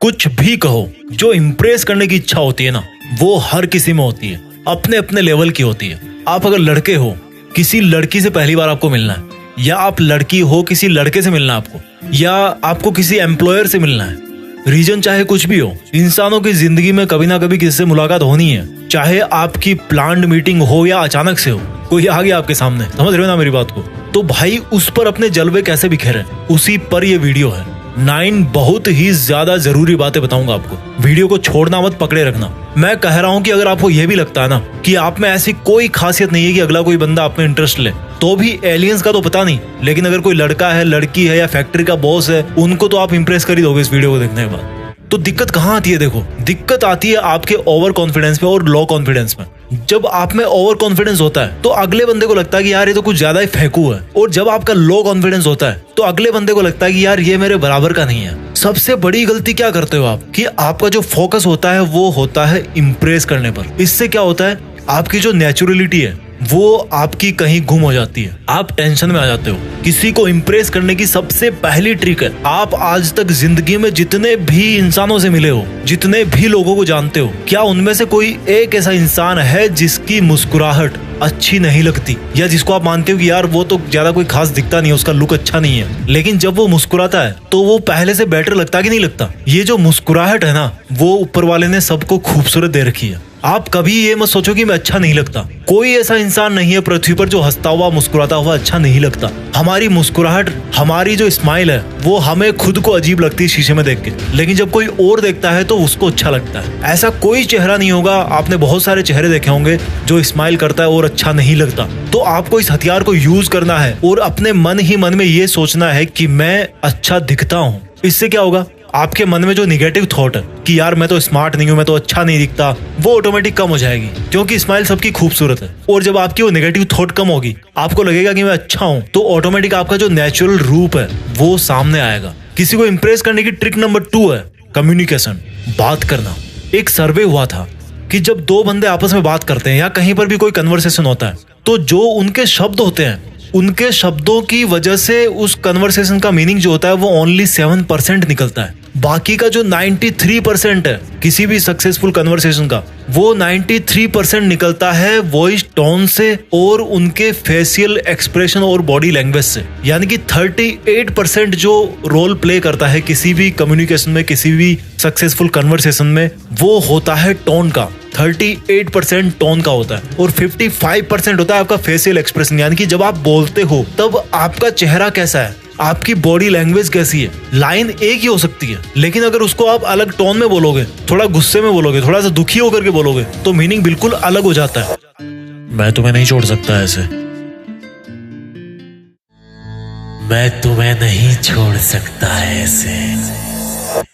कुछ भी कहो, जो इम्प्रेस करने की इच्छा होती है ना, वो हर किसी में होती है, अपने अपने लेवल की होती है। आप अगर लड़के हो, किसी लड़की से पहली बार आपको मिलना है, या आप लड़की हो, किसी लड़के से मिलना है आपको, या आपको किसी एम्प्लॉयर से मिलना है, रीजन चाहे कुछ भी हो, इंसानों की जिंदगी में कभी ना कभी किसी से मुलाकात होनी है। चाहे आपकी प्लान्ड मीटिंग हो या अचानक से हो, कोई आ गया आपके सामने, समझ रहे हो ना मेरी बात को? तो भाई उस पर अपने जलवे कैसे बिखेरे, उसी पर ये वीडियो है। 9 बहुत ही ज्यादा जरूरी बातें बताऊंगा आपको। वीडियो को छोड़ना मत, पकड़े रखना। मैं कह रहा हूं कि अगर आपको यह भी लगता है ना कि आप में ऐसी कोई खासियत नहीं है कि अगला कोई बंदा आप में इंटरेस्ट ले, तो भी एलियंस का तो पता नहीं, लेकिन अगर कोई लड़का है, लड़की है या फैक्ट्री का बॉस है, उनको तो आप इंप्रेस कर ही दोगे इस वीडियो को देखने के बाद। तो दिक्कत कहाँ आती है? देखो, दिक्कत आती है आपके ओवर कॉन्फिडेंस में और लो कॉन्फिडेंस में। जब आप में ओवर कॉन्फिडेंस होता है तो अगले बंदे को लगता है कि यार ये तो कुछ ज्यादा ही फेंकू है, और जब आपका लो कॉन्फिडेंस होता है तो अगले बंदे को लगता है कि यार ये मेरे बराबर का नहीं है। सबसे बड़ी गलती क्या करते हो आप कि आपका जो फोकस होता है वो होता है इम्प्रेस करने पर। इससे क्या होता है, आपकी जो नेचुरलिटी है वो आपकी कहीं गुम हो जाती है, आप टेंशन में आ जाते हो। किसी को इम्प्रेस करने की सबसे पहली ट्रिक है, आप आज तक जिंदगी में जितने भी इंसानों से मिले हो, जितने भी लोगों को जानते हो, क्या उनमें से कोई एक ऐसा इंसान है जिसकी मुस्कुराहट अच्छी नहीं लगती, या जिसको आप मानते हो कि यार वो तो ज्यादा कोई खास दिखता नहीं है, उसका लुक अच्छा नहीं है, लेकिन जब वो मुस्कुराता है तो वो पहले से बेटर लगता कि नहीं लगता? ये जो मुस्कुराहट है ना, वो ऊपर वाले ने सबको खूबसूरत दे रखी है। आप कभी ये मत सोचो कि मैं अच्छा नहीं लगता। कोई ऐसा इंसान नहीं है पृथ्वी पर जो हंसता हुआ, मुस्कुराता हुआ अच्छा नहीं लगता। हमारी मुस्कुराहट, हमारी जो स्माइल है, वो हमें खुद को अजीब लगती है शीशे में देख के, लेकिन जब कोई और देखता है तो उसको अच्छा लगता है। ऐसा कोई चेहरा नहीं होगा, आपने बहुत सारे चेहरे देखे होंगे जो स्माइल करता है और अच्छा नहीं लगता। तो आपको इस हथियार को यूज करना है और अपने मन ही मन में ये सोचना है कि मैं अच्छा दिखता हूँ। इससे क्या होगा, आपके मन में जो निगेटिव थॉट है कि यार मैं तो स्मार्ट नहीं हूं, मैं तो अच्छा नहीं दिखता, वो ऑटोमेटिक कम हो जाएगी, क्योंकि स्माइल सबकी खूबसूरत है। और जब आपकी वो निगेटिव थॉट कम होगी, आपको लगेगा कि मैं अच्छा हूं, तो ऑटोमेटिक आपका जो नेचुरल रूप है वो सामने आएगा। किसी को इंप्रेस करने की ट्रिक नंबर 2 है कम्युनिकेशन, बात करना। एक सर्वे हुआ था कि जब दो बंदे आपस में बात करते हैं या कहीं पर भी कोई कन्वर्सेशन होता है, तो जो उनके शब्द होते हैं, उनके शब्दों की वजह से उस कन्वर्सेशन का मीनिंग जो होता है वो ओनली 7% निकलता है। बाकी का जो 93% है किसी भी सक्सेसफुल कन्वर्सेशन का, वो 93% निकलता है वॉइस टोन से और उनके फेशियल एक्सप्रेशन और बॉडी लैंग्वेज से। यानी कि 38% जो रोल प्ले करता है किसी भी कम्युनिकेशन में, किसी भी सक्सेसफुल कन्वर्सेशन में, वो होता है टोन का। 38% टोन का होता है और 55% होता है आपका फेशियल एक्सप्रेशन। यानी कि जब आप बोलते हो तब आपका चेहरा कैसा है, आपकी बॉडी लैंग्वेज कैसी है। लाइन एक ही हो सकती है, लेकिन अगर उसको आप अलग टोन में बोलोगे, थोड़ा गुस्से में बोलोगे, थोड़ा सा दुखी होकर के बोलोगे, तो मीनिंग बिल्कुल अलग हो जाता है। मैं तुम्हें नहीं छोड़ सकता ऐसे, मैं तुम्हें नहीं छोड़ सकता ऐसे।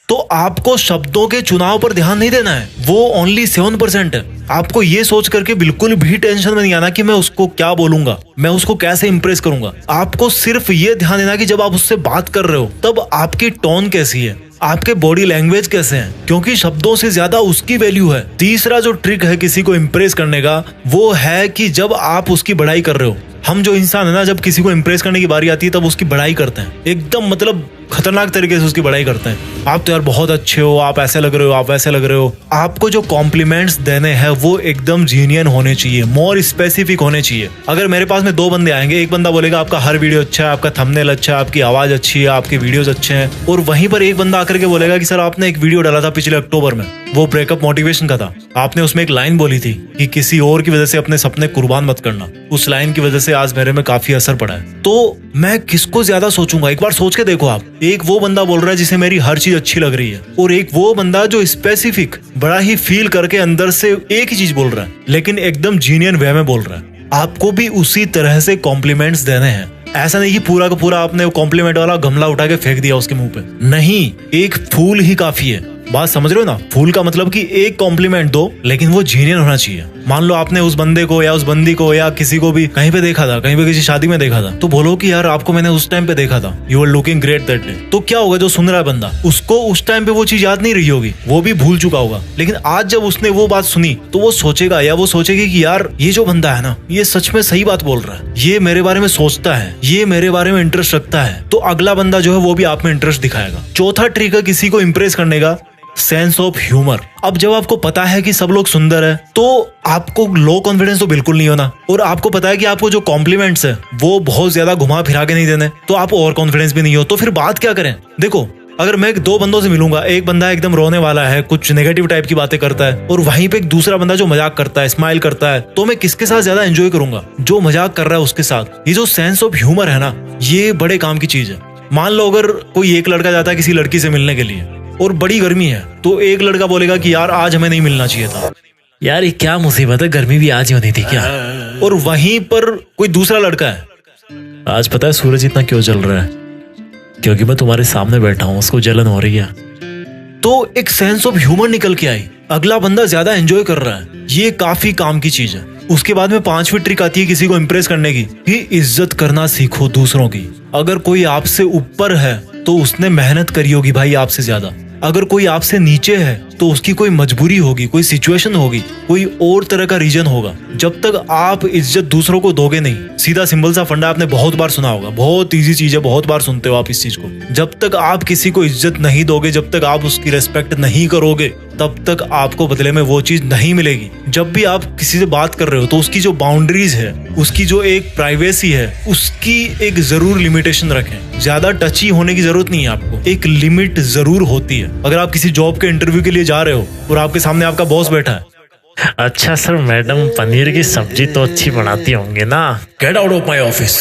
तो आपको शब्दों के चुनाव पर ध्यान नहीं देना है, वो ओनली 7% है। आपको ये सोच करके बिल्कुल भी टेंशन में नहीं आना कि मैं उसको क्या बोलूंगा, मैं उसको कैसे इंप्रेस करूंगा। आपको सिर्फ ये ध्यान देना कि जब आप उससे बात कर रहे हो तब आपकी टोन कैसी है, आपके बॉडी लैंग्वेज कैसे हैं, क्योंकि शब्दों से ज्यादा उसकी वैल्यू है। तीसरा जो ट्रिक है किसी को इंप्रेस करने का, वो है कि जब आप उसकी बड़ाई कर रहे हो, हम जो इंसान है ना, जब किसी को इंप्रेस करने की बारी आती है तब उसकी बड़ाई करते हैं, एकदम मतलब खतरनाक तरीके से उसकी बड़ाई करते हैं। आप तो यार बहुत अच्छे हो, आप ऐसे लग रहे हो, आप वैसे लग रहे हो। आपको जो कॉम्प्लीमेंट्स देने हैं वो एकदम जीनियन होने चाहिए, मोर स्पेसिफिक होने चाहिए। अगर मेरे पास में 2 बंदे आएंगे, एक बंदा बोलेगा आपका हर वीडियो अच्छा है, आपका थंबनेल अच्छा है, आपकी आवाज अच्छी है, आपके वीडियोस अच्छे हैं, और वहीं पर एक बंदा आकर के बोलेगा कि सर आपने एक वीडियो डाला था पिछले अक्टूबर में, वो ब्रेकअप मोटिवेशन का था, आपने उसमें एक लाइन बोली थी कि किसी और की वजह से अपने सपने कुर्बान मत करना। उस लाइन की वजह से आज मेरे में काफी असर पड़ा है। तो मैं किसको ज्यादा सोचूंगा? एक बार सोच के देखो आप। एक वो बंदा बोल रहा है जिसे मेरी हर चीज अच्छी लग रही है, और एक वो बंदा जो स्पेसिफिक बड़ा ही फील करके अंदर से एक ही चीज बोल रहा है, लेकिन एकदम जीनियन वे में बोल रहा है। आपको भी उसी तरह से कॉम्प्लीमेंट्स देने हैं। ऐसा नहीं कि पूरा का पूरा आपने कॉम्प्लीमेंट वाला गमला उठा के फेंक दिया उसके मुंह पे, नहीं, एक फूल ही काफी है। बात समझ रहे हो ना? फूल का मतलब कि एक कॉम्प्लीमेंट दो, लेकिन वो जेन्युइन होना चाहिए। मान लो आपने उस बंदे को या उस बंदी को या किसी को भी कहीं पे देखा था, कहीं पे किसी शादी में देखा था, तो बोलो कि यार आपको मैंने उस टाइम पे देखा था, you are looking great that day. तो क्या होगा, जो सुन रहा है बंदा, उसको उस टाइम पे वो चीज याद नहीं रही होगी, वो भी भूल चुका होगा, लेकिन आज जब उसने वो बात सुनी तो वो सोचेगा या वो सोचेगी कि यार ये जो बंदा है ना, ये सच में सही बात बोल रहा है, ये मेरे बारे में सोचता है, ये मेरे बारे में इंटरेस्ट रखता है। तो अगला बंदा जो है वो भी आप में इंटरेस्ट दिखाएगा। चौथा ट्रिक है किसी को इंप्रेस करने का, सेंस ऑफ ह्यूमर। अब जब आपको पता है कि सब लोग सुंदर है, तो आपको लो कॉन्फिडेंस तो बिल्कुल नहीं होना, और आपको पता है कि आपको जो कॉम्प्लीमेंट्स है वो बहुत ज्यादा घुमा फिरा के नहीं देने, तो आप ओवर कॉन्फिडेंस भी नहीं हो। तो फिर बात क्या करें? देखो, अगर मैं दो बंदों से मिलूंगा, एक बंदा एकदम रोने वाला है, कुछ नेगेटिव टाइप की बातें करता है, और वहीं पे एक दूसरा बंदा जो मजाक करता है, स्माइल करता है, तो मैं किसके साथ ज्यादा एंजॉय करूंगा? जो मजाक कर रहा है उसके साथ। ये जो सेंस ऑफ ह्यूमर है ना, ये बड़े काम की चीज है। मान लो अगर कोई एक लड़का जाता है किसी लड़की से मिलने के लिए और बड़ी गर्मी है, तो एक लड़का बोलेगा कि यार आज हमें नहीं मिलना चाहिए था, यार ये क्या मुसीबत है, गर्मी भी आज ही होनी थी क्या? और वहीं पर कोई दूसरा लड़का है, आज पता है सूरज इतना क्यों जल रहा है? क्योंकि मैं तुम्हारे सामने बैठा हूँ, उसको जलन हो रही है। तो एक सेंस ऑफ ह्यूमर निकल के आई, अगला बंदा ज्यादा एंजॉय कर रहा है, ये काफी काम की चीज है। उसके बाद में पांचवी ट्रिक आती है किसी को इंप्रेस करने की, कि इज्जत करना सीखो दूसरों की। अगर कोई आपसे ऊपर है तो उसने मेहनत करी होगी भाई आपसे ज्यादा। अगर कोई आपसे नीचे है तो उसकी कोई मजबूरी होगी, कोई सिचुएशन होगी, कोई और तरह का रीजन होगा। जब तक आप इज्जत दूसरों को दोगे नहीं, सीधा सिंपल सा फंडा आपने बहुत बार सुना होगा, बहुत इजी चीज है, बहुत बार सुनते हो आप इस चीज को। जब तक आप किसी को इज्जत नहीं दोगे, जब तक आप उसकी रेस्पेक्ट नहीं करोगे, तब तक आपको बदले में वो चीज नहीं मिलेगी। जब भी आप किसी से बात कर रहे हो तो उसकी जो बाउंड्रीज है, उसकी जो एक प्राइवेसी है, उसकी एक जरूर लिमिटेशन रखें। ज्यादा टची होने की जरूरत नहीं है आपको, एक लिमिट जरूर होती है। अगर आप किसी जॉब के इंटरव्यू के लिए जा रहे हो और आपके सामने आपका बॉस बैठा है, अच्छा सर, मैडम पनीर की सब्जी तो अच्छी बनाती होंगे ना? Get out of my office.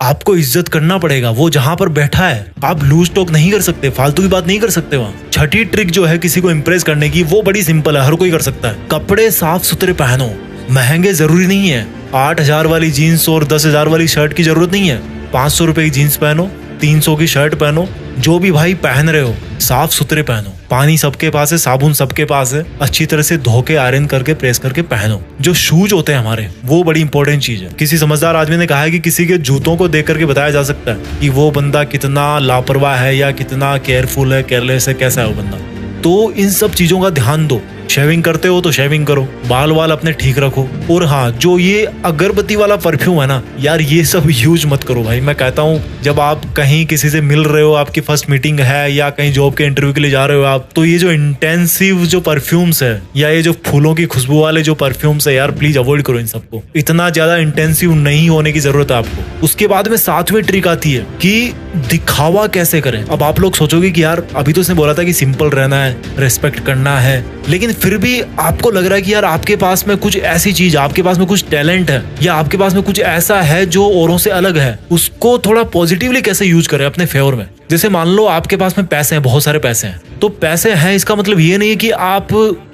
आपको इज्जत करना पड़ेगा, वो जहां पर बैठा है। आप लूज टॉक नहीं कर सकते, फालतू की बात नहीं कर सकते वहां। छठी ट्रिक जो है किसी को इंप्रेस करने की, वो बड़ी सिंपल है, हर कोई कर सकता है। कपड़े साफ सुथरे पहनो। महंगे जरूरी नहीं है, 8,000 वाली जीन्स और 10,000 वाली शर्ट की जरूरत नहीं है। 500 रुपए की जीन्स पहनो, 300 की शर्ट पहनो, जो भी भाई पहन रहे हो साफ सुथरे पहनो। पानी सबके पास है, साबुन सबके पास है, अच्छी तरह से धो के आयरन करके प्रेस करके पहनो। जो शूज होते हैं हमारे, वो बड़ी इंपॉर्टेंट चीज है। किसी समझदार आदमी ने कहा है कि किसी के जूतों को देख करके बताया जा सकता है कि वो बंदा कितना लापरवाह है या कितना केयरफुल है, केयरलेस है, कैसा है वो बंदा। तो इन सब चीजों का ध्यान दो। शेविंग करते हो तो शेविंग करो, बाल वाल अपने ठीक रखो। और हाँ, जो ये अगरबत्ती वाला परफ्यूम है ना यार, ये सब यूज मत करो भाई। मैं कहता हूँ जब आप कहीं किसी से मिल रहे हो, आपकी फर्स्ट मीटिंग है या कहीं जॉब के इंटरव्यू के लिए जा रहे हो आप, तो ये जो इंटेंसिव जो परफ्यूम्स है या ये जो फूलों की खुशबू वाले जो परफ्यूम्स है यार, प्लीज अवॉइड करो इन सबको। इतना ज्यादा इंटेंसिव नहीं होने की जरूरत है आपको। उसके बाद में 7वीं ट्रिक आती है कि दिखावा कैसे करें। अब आप लोग सोचोगे कि यार अभी तो उसने बोला था कि सिंपल रहना है, रेस्पेक्ट करना है, लेकिन फिर भी आपको लग रहा है कि यार आपके पास में कुछ ऐसी चीज, आपके पास में कुछ टैलेंट है या आपके पास में कुछ ऐसा है जो औरों से अलग है, उसको थोड़ा पॉजिटिवली कैसे यूज करें अपने फेवर में। जैसे मान लो आपके पास में पैसे हैं, बहुत सारे पैसे हैं, तो पैसे हैं इसका मतलब ये नहीं है कि आप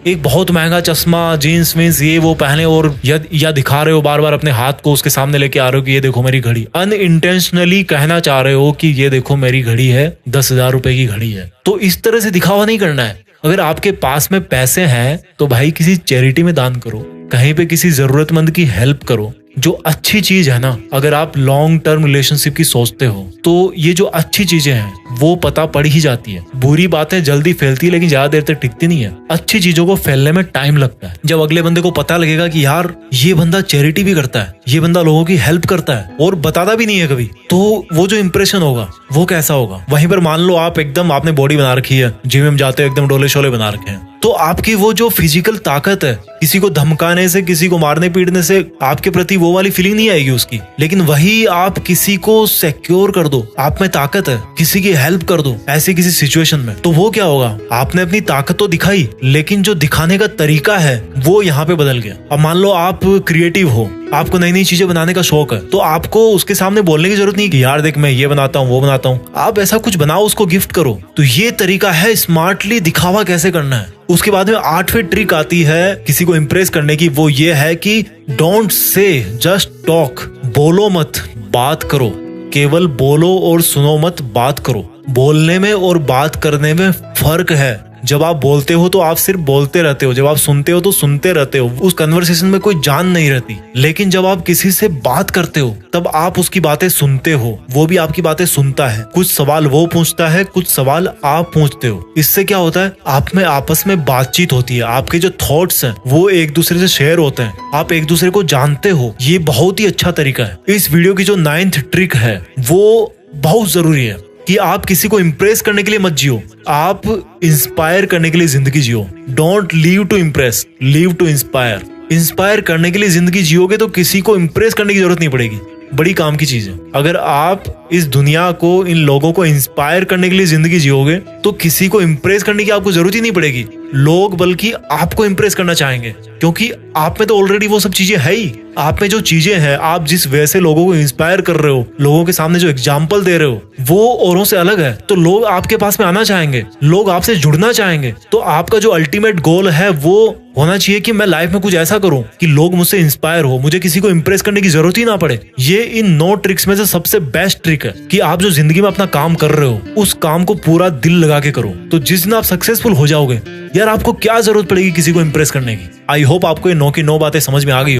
एक बहुत महंगा चश्मा, जीन्स वीन्स ये वो पहने और या दिखा रहे हो बार बार अपने हाथ को उसके सामने लेके आ रहे हो कि ये देखो मेरी घड़ी। अनइंटेंशनली कहना चाह रहे हो कि ये देखो मेरी घड़ी है, 10,000 रुपए की घड़ी है। तो इस तरह से दिखावा नहीं करना है। अगर आपके पास में पैसे हैं तो भाई किसी चैरिटी में दान करो, कहीं पे किसी जरूरतमंद की हेल्प करो, जो अच्छी चीज है ना। अगर आप लॉन्ग टर्म रिलेशनशिप की सोचते हो तो ये जो अच्छी चीजें हैं वो पता पड़ ही जाती है। बुरी बातें जल्दी फैलती है लेकिन ज्यादा देर तक टिकती नहीं है। अच्छी चीजों को फैलने में टाइम लगता है। जब अगले बंदे को पता लगेगा कि यार ये बंदा चैरिटी भी करता है, ये बंदा लोगों की हेल्प करता है और बताता भी नहीं है कभी, तो वो जो इंप्रेशन होगा वो कैसा होगा। वहीं पर मान लो आप एकदम आपने बॉडी बना रखी है, जिम में जाते हो एकदम डोले शोले बना रखे हैं, तो आपकी वो जो फिजिकल ताकत है, किसी को धमकाने से, किसी को मारने पीटने से आपके प्रति वो वाली फीलिंग नहीं आएगी उसकी। लेकिन वही आप किसी को सिक्योर कर दो, आप में ताकत है, किसी की हेल्प कर दो ऐसी किसी सिचुएशन में, तो वो क्या होगा, आपने अपनी ताकत तो दिखाई लेकिन जो दिखाने का तरीका है वो यहाँ पे बदल गया। अब मान लो आप क्रिएटिव हो, आपको नई नई चीजें बनाने का शौक है, तो आपको उसके सामने बोलने की जरूरत नहीं कि यार देख मैं ये बनाता हूँ वो बनाता हूँ। आप ऐसा कुछ बनाओ, उसको गिफ्ट करो। तो ये तरीका है स्मार्टली दिखावा कैसे करना है। उसके बाद में 8वीं ट्रिक आती है किसी को इंप्रेस करने की, वो ये है कि डोंट से, जस्ट टॉक। बोलो मत, बात करो। केवल बोलो और सुनो मत, बात करो। बोलने में और बात करने में फर्क है। जब आप बोलते हो तो आप सिर्फ बोलते रहते हो, जब आप सुनते हो तो सुनते रहते हो, उस कन्वर्सेशन में कोई जान नहीं रहती। लेकिन जब आप किसी से बात करते हो तब आप उसकी बातें सुनते हो, वो भी आपकी बातें सुनता है। कुछ सवाल वो पूछता है, कुछ सवाल आप पूछते हो। इससे क्या होता है, आप में आपस में बातचीत होती है, आपके जो थॉट्स हैं वो एक दूसरे से शेयर होते हैं, आप एक दूसरे को जानते हो। ये बहुत ही अच्छा तरीका है। इस वीडियो की जो 9th ट्रिक है वो बहुत जरूरी है कि आप किसी को इम्प्रेस करने के लिए मत जियो, आप इंस्पायर करने के लिए जिंदगी जियो। Don't live to impress, live to inspire. Inspire करने के लिए जिंदगी जियोगे तो किसी को इम्प्रेस करने की जरूरत नहीं पड़ेगी। बड़ी काम की चीज है। अगर आप इस दुनिया को, इन लोगों को इंस्पायर करने के लिए जिंदगी जियोगे तो किसी को इम्प्रेस करने की आपको जरूरत ही नहीं पड़ेगी। लोग बल्कि आपको इम्प्रेस करना चाहेंगे, क्योंकि आप में तो ऑलरेडी वो सब चीजें है ही। आप में जो चीजें हैं, आप जिस वैसे लोगों को इंस्पायर कर रहे हो, लोगों के सामने जो एग्जाम्पल दे रहे हो, वो औरों से अलग है। तो लोग आपके पास में आना चाहेंगे, लोग आपसे जुड़ना चाहेंगे। तो आपका जो अल्टीमेट गोल है वो होना चाहिए कि मैं लाइफ में कुछ ऐसा करूं कि लोग मुझसे इंस्पायर हो, मुझे किसी को इंप्रेस करने की जरूरत ही ना पड़े। ये इन 9 ट्रिक्स में से सबसे बेस्ट ट्रिक है कि आप जो जिंदगी में अपना काम कर रहे हो उस काम को पूरा दिल लगा के करो। तो जिस दिन आप सक्सेसफुल हो जाओगे, यार आपको क्या जरूरत पड़ेगी किसी को इंप्रेस करने की। आई होप आपको ये 9 की 9 बातें समझ में आ गई।